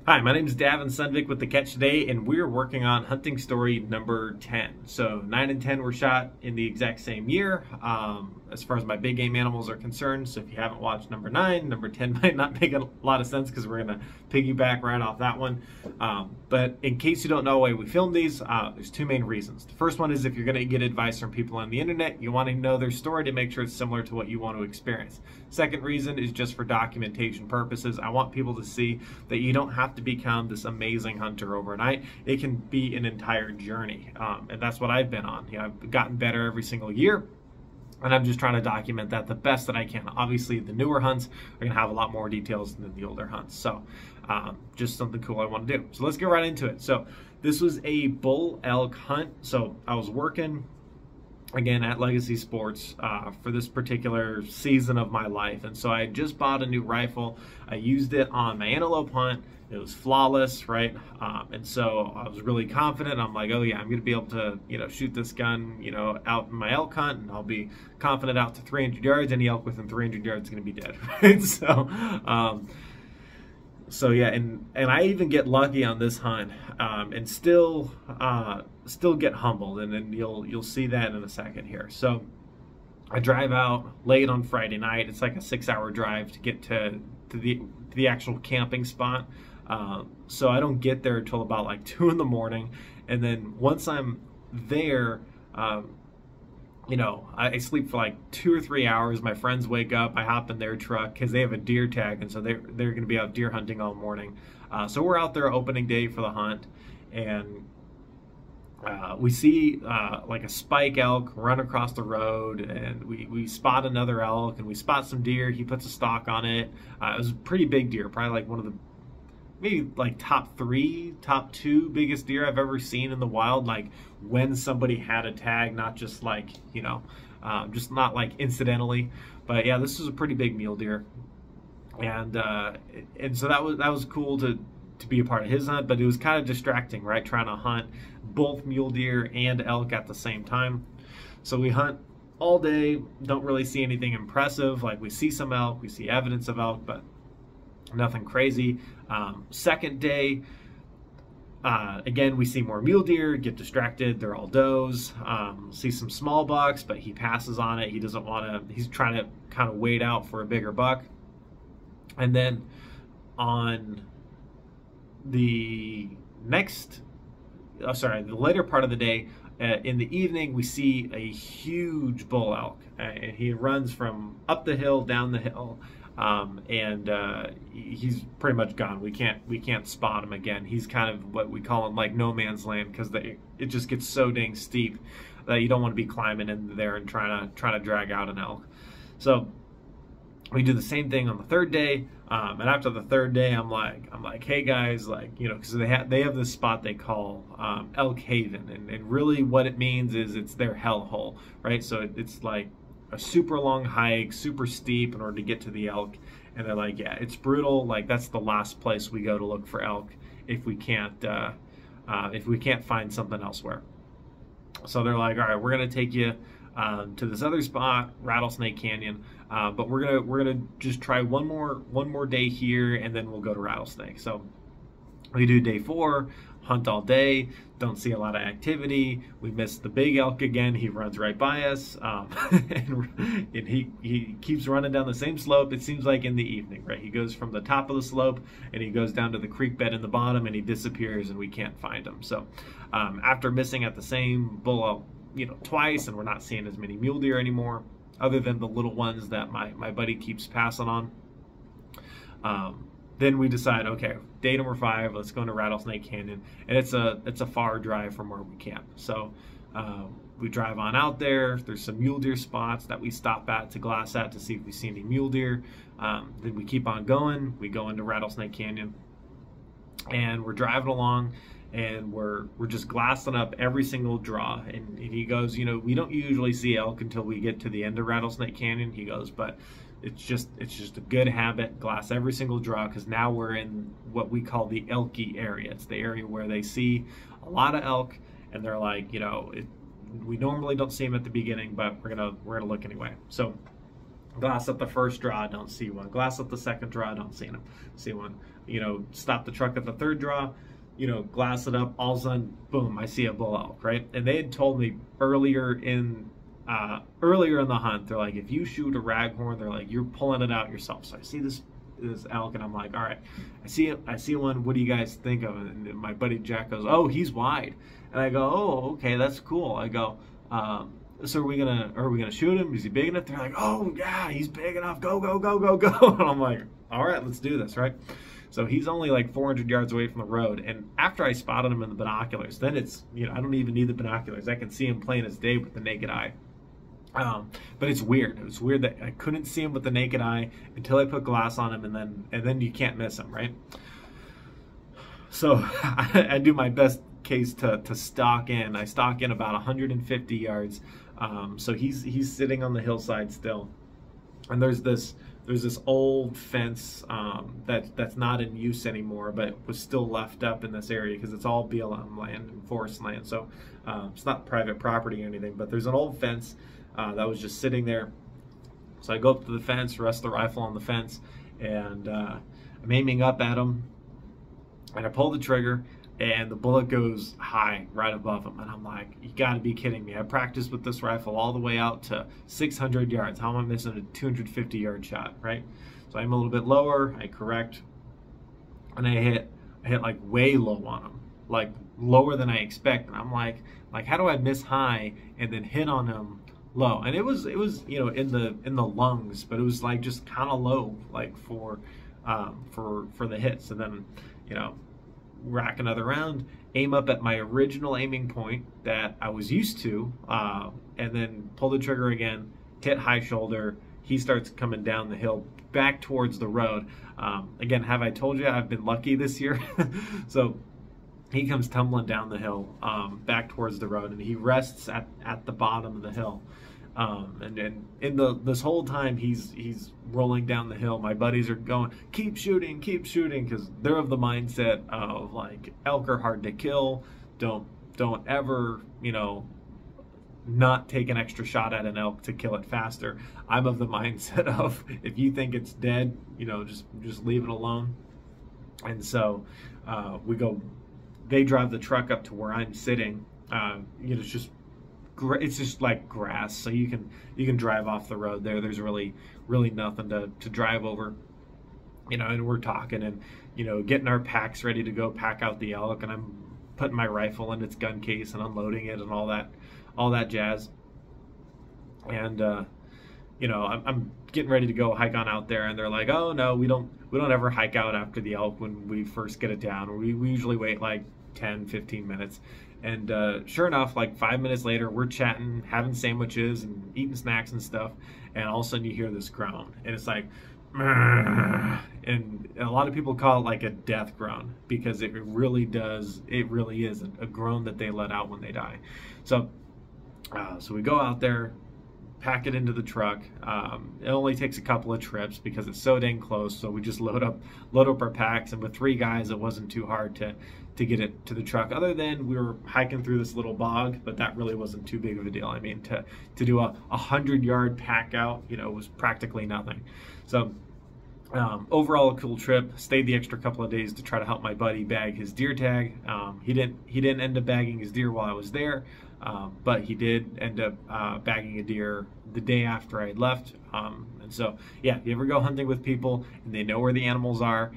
Hi, my name is Davin Sundvik with The Catch Today, and we're working on hunting story number 10. So 9 and 10 were shot in the exact same year, as far as my big game animals are concerned. So if you haven't watched number 9, number 10 might not make a lot of sense because we're going to piggyback right off that one. But in case you don't know why we filmed these, there's two main reasons. The first one is if you're going to get advice from people on the internet, you want to know their story to make sure it's similar to what you want to experience. Second reason is just for documentation purposes. I want people to see that you don't have to become this amazing hunter overnight. It can be an entire journey, and that's what I've been on. I've gotten better every single year, and I'm just trying to document that the best that I can. Obviously, the newer hunts are going to have a lot more details than the older hunts, so just something cool I want to do. So let's get right into it. So this was a bull elk hunt. So I was working again at Legacy Sports for this particular season of my life, and so I just bought a new rifle. I used it on my antelope hunt. It was flawless, right? And so I was really confident. I'm like, oh yeah, I'm gonna be able to, shoot this gun, out in my elk hunt, and I'll be confident out to 300 yards. Any elk within 300 yards is gonna be dead, right? So yeah, and I even get lucky on this hunt, and still get humbled, and then you'll see that in a second here. So I drive out late on Friday night. It's like a 6-hour drive to get to the actual camping spot. So I don't get there until about like 2 in the morning, and then once I'm there, I sleep for like 2 or 3 hours. My friends wake up, I hop in their truck because they have a deer tag, and so they're going to be out deer hunting all morning. So we're out there opening day for the hunt, and we see like a spike elk run across the road, and we spot another elk, and we spot some deer. He puts a stalk on it. It was a pretty big deer, probably like one of the maybe like top 2 biggest deer I've ever seen in the wild, like when somebody had a tag, not just like, just not like incidentally. But yeah, this was a pretty big mule deer. And so that was cool to be a part of his hunt, but it was kind of distracting, right? Trying to hunt both mule deer and elk at the same time. So we hunt all day, don't really see anything impressive. Like we see some elk, we see evidence of elk, but nothing crazy. Second day, again, we see more mule deer, get distracted. They're all does. See some small bucks, but he passes on it. He doesn't want to, he's trying to kind of wait out for a bigger buck. And then on the the later part of the day, in the evening, we see a huge bull elk, and he runs from up the hill, down the hill. He's pretty much gone. We can't spot him again. He's kind of what we call him like no man's land, because it just gets so dang steep that you don't want to be climbing in there and trying to drag out an elk. So we do the same thing on the third day, and after the third day, I'm like, hey guys, like, because they have this spot they call Elk Haven, and really what it means is it's their hellhole, right? So it's like a super long hike, super steep in order to get to the elk, and they're like, yeah, it's brutal. Like that's the last place we go to look for elk if we can't find something elsewhere. So they're like, all right, we're gonna take you to this other spot, Rattlesnake Canyon, but we're gonna just try one more day here, and then we'll go to Rattlesnake. So we do day 4. Hunt all day, don't see a lot of activity. We miss the big elk again. He runs right by us, and he keeps running down the same slope. It seems like in the evening, right? He goes from the top of the slope, and he goes down to the creek bed in the bottom, and he disappears, and we can't find him. So after missing at the same bull elk, twice, and we're not seeing as many mule deer anymore, other than the little ones that my buddy keeps passing on. Then we decide, okay, day number 5, let's go into Rattlesnake Canyon, and it's a far drive from where we camp. So we drive on out there. There's some mule deer spots that we stop at to glass at to see if we see any mule deer. Then we keep on going. We go into Rattlesnake Canyon, and we're driving along, and we're just glassing up every single draw. And he goes, we don't usually see elk until we get to the end of Rattlesnake Canyon. He goes, but it's just a good habit, glass every single draw, because now we're in what we call the elky area. It's the area where they see a lot of elk, and they're like, we normally don't see them at the beginning, but we're gonna look anyway. So Glass up the first draw, don't see one. Glass up the second draw, don't see one. You know, stop the truck at the third draw, you know, glass it up, all of a sudden, boom, I see a bull elk, right? And they had told me earlier in the hunt, they're like, if you shoot a raghorn, they're like, you're pulling it out yourself. So I see this elk, and I'm like, all right, I see one. What do you guys think of it? And my buddy Jack goes, oh, he's wide. And I go, oh, okay, that's cool. I go, so are we gonna shoot him? Is he big enough? They're like, oh yeah, he's big enough. Go, go, go, go, go. And I'm like, all right, let's do this, right? So he's only like 400 yards away from the road. And after I spotted him in the binoculars, then it's, you know, I don't even need the binoculars. I can see him plain as day with the naked eye. But it's weird. It was weird that I couldn't see him with the naked eye until I put glass on him, and then you can't miss him, right? So I do my best case to stalk in. I stalk in about 150 yards. So he's sitting on the hillside still, and there's this old fence that's not in use anymore, but was still left up in this area because it's all BLM land and forest land. So it's not private property or anything, but there's an old fence that was just sitting there. So I go up to the fence, rest the rifle on the fence, and I'm aiming up at him, and I pull the trigger, and the bullet goes high right above him. And I'm like, you gotta be kidding me. I practiced with this rifle all the way out to 600 yards. How am I missing a 250 yard shot, right? So I'm a little bit lower, I correct, and I hit like way low on him, like lower than I expect. And I'm like how do I miss high and then hit on him low? And it was you know, in the lungs, but it was like just kind of low, like for the hits. And then, you know, rack another round, aim up at my original aiming point that I was used to, and then pull the trigger again, hit high shoulder. He starts coming down the hill back towards the road. Again, have I told you I've been lucky this year? So he comes tumbling down the hill back towards the road, and he rests at the bottom of the hill. And in this whole time he's rolling down the hill, my buddies are going, keep shooting, because they're of the mindset of like, elk are hard to kill. Don't ever, you know, not take an extra shot at an elk to kill it faster. I'm of the mindset of, if you think it's dead, you know, just leave it alone. And so they drive the truck up to where I'm sitting. You know, it's just like grass, so you can drive off the road there. There's really nothing to drive over, you know. And we're talking, and you know, getting our packs ready to go pack out the elk, and I'm putting my rifle in its gun case and unloading it and all that jazz. And you know, I'm getting ready to go hike on out there, and they're like, oh no, we don't ever hike out after the elk when we first get it down. We usually wait like 10-15 minutes. And sure enough, like 5 minutes later, we're chatting, having sandwiches and eating snacks and stuff, and all of a sudden you hear this groan, and it's like, and a lot of people call it like a death groan, because it really is a groan that they let out when they die. So we go out there, pack it into the truck. It only takes a couple of trips because it's so dang close, so we just load up our packs, and with 3 guys it wasn't too hard to get it to the truck, other than we were hiking through this little bog, but that really wasn't too big of a deal. I mean, to do a 100-yard pack out, you know, was practically nothing. So overall, a cool trip. Stayed the extra couple of days to try to help my buddy bag his deer tag. He didn't end up bagging his deer while I was there, but he did end up bagging a deer the day after I had left. And so, yeah, if you ever go hunting with people and they know where the animals are,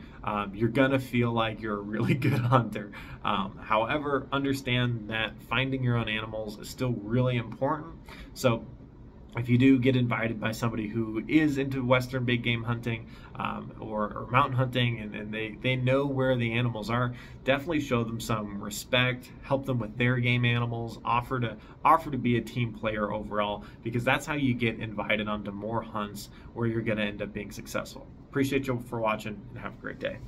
you're gonna feel like you're a really good hunter. However, understand that finding your own animals is still really important. So if you do get invited by somebody who is into Western big game hunting or mountain hunting, and they know where the animals are, definitely show them some respect, help them with their game animals, offer to be a team player overall, because that's how you get invited onto more hunts where you're going to end up being successful. Appreciate you for watching, and have a great day.